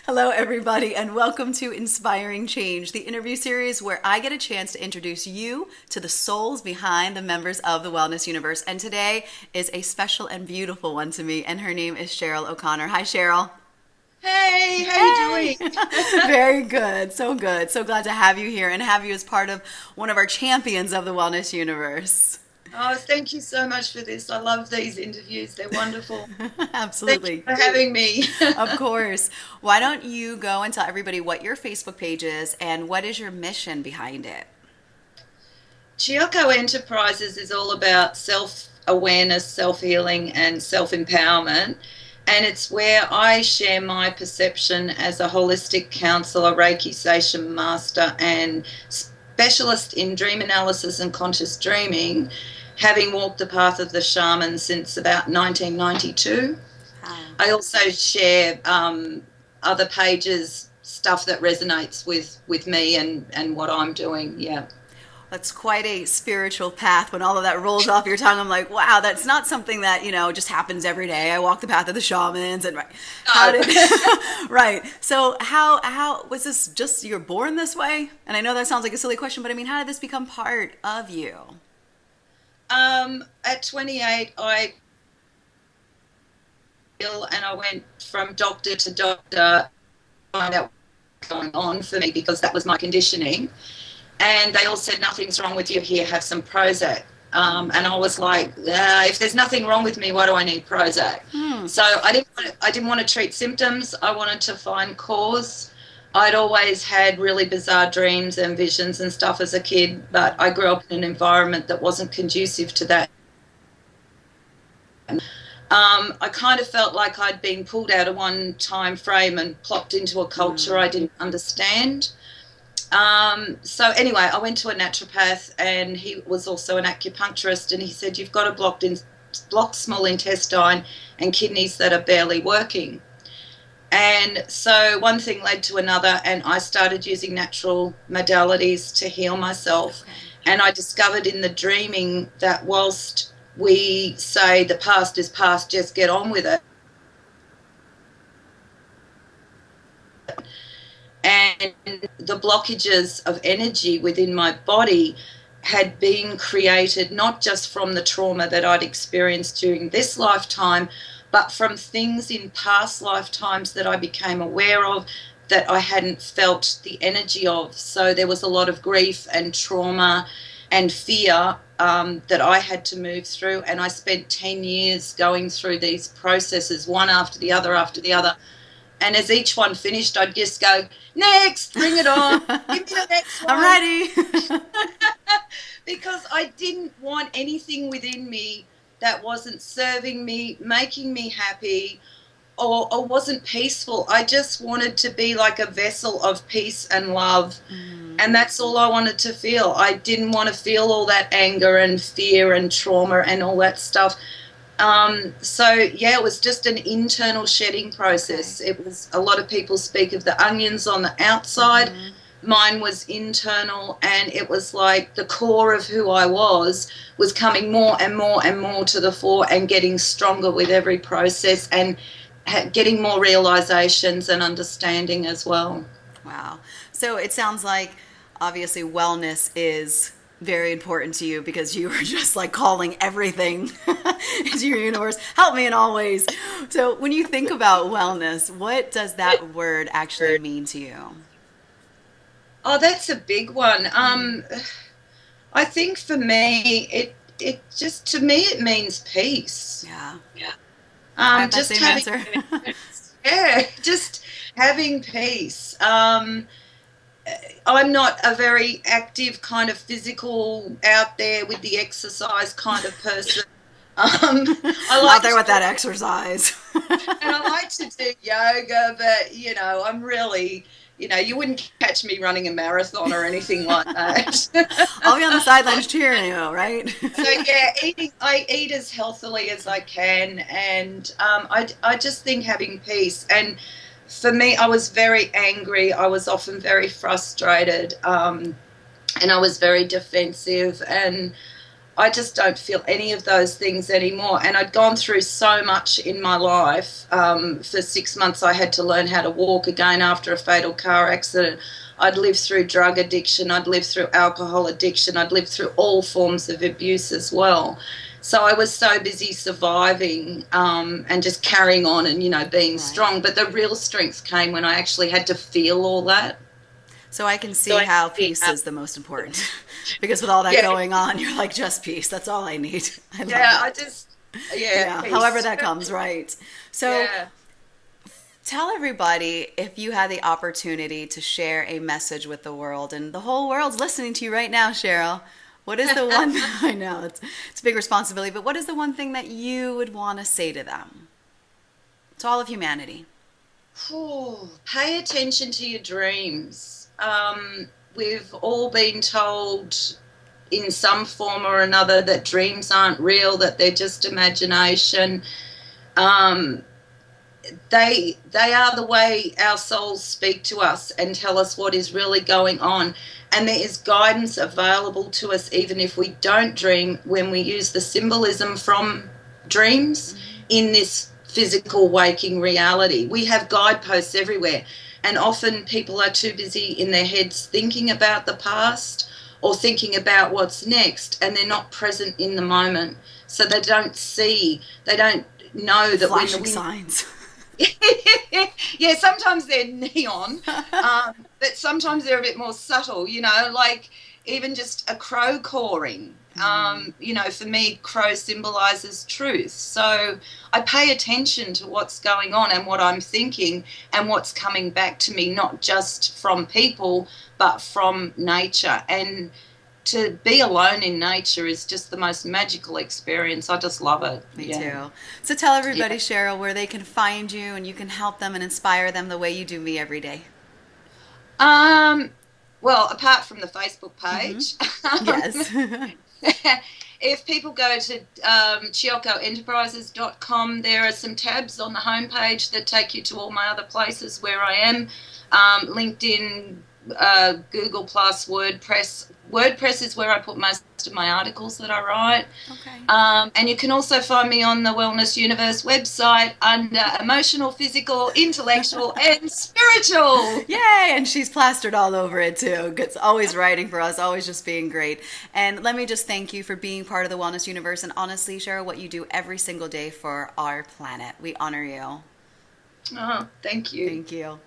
Hello, everybody, and welcome to Inspiring Change, the interview series where I get a chance to introduce you to the souls behind the members of the Wellness Universe. And today is a special and beautiful one to me, and her name is Cheryl O'Connor. Hi, Cheryl. Hey, how you Hey! doing? Very good. So good. So glad to have you here and have you as part of one of our champions of the Wellness Universe. Oh, thank you so much for this. I love these interviews. They're wonderful. Thank you Absolutely. for having me. Of course. Why don't you go and tell everybody what your Facebook page is and what is your mission behind it? Chiyoko Enterprises is all about self-awareness, self-healing, and self-empowerment. And it's where I share my perception as a holistic counselor, Reiki Session master, and specialist in dream analysis and conscious dreaming, having walked the path of the shaman since about 1992. Wow. I also share other pages, stuff that resonates with me and what I'm doing. Yeah. That's quite a spiritual path when all of that rolls off your tongue. I'm like, wow, that's not something that, just happens every day. I walk the path of the shamans and right. How did right. So how was this just you're born this way? And I know that sounds like a silly question, but I mean, how did this become part of you? At 28, I ill and I went from doctor to doctor to find out what's going on for me because that was my conditioning. And they all said, nothing's wrong with you here, have some Prozac. And I was like, if there's nothing wrong with me, why do I need Prozac? So I didn't want to treat symptoms. I wanted to find cause. I'd always had really bizarre dreams and visions and stuff as a kid, but I grew up in an environment that wasn't conducive to that. I kind of felt like I'd been pulled out of one time frame and plopped into a culture I didn't understand. So anyway, I went to a naturopath and he was also an acupuncturist, and he said, you've got a blocked small intestine and kidneys that are barely working. And so one thing led to another, and I started using natural modalities to heal myself. And I discovered in the dreaming that whilst we say the past is past, just get on with it, and the blockages of energy within my body had been created not just from the trauma that I'd experienced during this lifetime, but from things in past lifetimes that I became aware of that I hadn't felt the energy of. So there was a lot of grief and trauma and fear that I had to move through, and I spent 10 years going through these processes, one after the other after the other. And as each one finished, I'd just go, next, bring it on, give me the next one. I'm ready. Because I didn't want anything within me that wasn't serving me, making me happy, or wasn't peaceful. I just wanted to be like a vessel of peace and love. And that's all I wanted to feel. I didn't want to feel all that anger and fear and trauma and all that stuff. So yeah, it was just an internal shedding process. It was, a lot of people speak of the onions on the outside. Mine was internal, and it was like the core of who I was coming more and more and more to the fore and getting stronger with every process and getting more realizations and understanding as well. Wow. So it sounds like obviously wellness is very important to you because you were just like calling everything into your universe. Help me in all ways. So when you think about wellness, what does that word actually mean to you? Oh, that's a big one. I think for me, it just, to me, it means peace. Yeah. I have that Just same having, answer. yeah, just having peace. I'm not a very active kind of physical out there with the exercise kind of person. I Out like there to, with that exercise. and I like to do yoga, but I'm really, you wouldn't catch me running a marathon or anything like that. I'll be on the sidelines cheering you, right? So yeah, I eat as healthily as I can, and I just think having peace. And for me, I was very angry. I was often very frustrated, and I was very defensive. And I just don't feel any of those things anymore. And I'd gone through so much in my life. For 6 months, I had to learn how to walk again after a fatal car accident. I'd lived through drug addiction. I'd lived through alcohol addiction. I'd lived through all forms of abuse as well. So I was so busy surviving and just carrying on and, being strong. But the real strength came when I actually had to feel all that. So I can see how peace is the most important. Because with all that going on, you're like, just peace. That's all I need. I love that. Yeah. However that comes, right. So tell everybody, if you had the opportunity to share a message with the world, and the whole world's listening to you right now, Cheryl, what is the one, I know it's a big responsibility, but what is the one thing that you would want to say to them? To all of humanity. Pay attention to your dreams. We've all been told in some form or another that dreams aren't real, that they're just imagination. They are the way our souls speak to us and tell us what is really going on. And there is guidance available to us even if we don't dream, when we use the symbolism from dreams in this physical waking reality. We have guideposts everywhere. And often people are too busy in their heads thinking about the past or thinking about what's next, and they're not present in the moment. So they don't know that flashing signs. Yeah, sometimes they're neon, but sometimes they're a bit more subtle, like even just a crow cawing. For me, crow symbolizes truth. So I pay attention to what's going on and what I'm thinking and what's coming back to me, not just from people, but from nature. And to be alone in nature is just the most magical experience. I just love it. Me too. So tell everybody, Cheryl, where they can find you and you can help them and inspire them the way you do me every day. Well, apart from the Facebook page. Yes. If people go to chiokoenterprises.com, there are some tabs on the homepage that take you to all my other places where I am. LinkedIn, Google+, WordPress. WordPress is where I put most of my articles that I write. Okay. And you can also find me on the Wellness Universe website under emotional, physical, intellectual, and spiritual. Yay! And she's plastered all over it too. It's always writing for us, always just being great. And let me just thank you for being part of the Wellness Universe. And honestly, Cheryl, what you do every single day for our planet. We honor you. Oh, thank you. Thank you.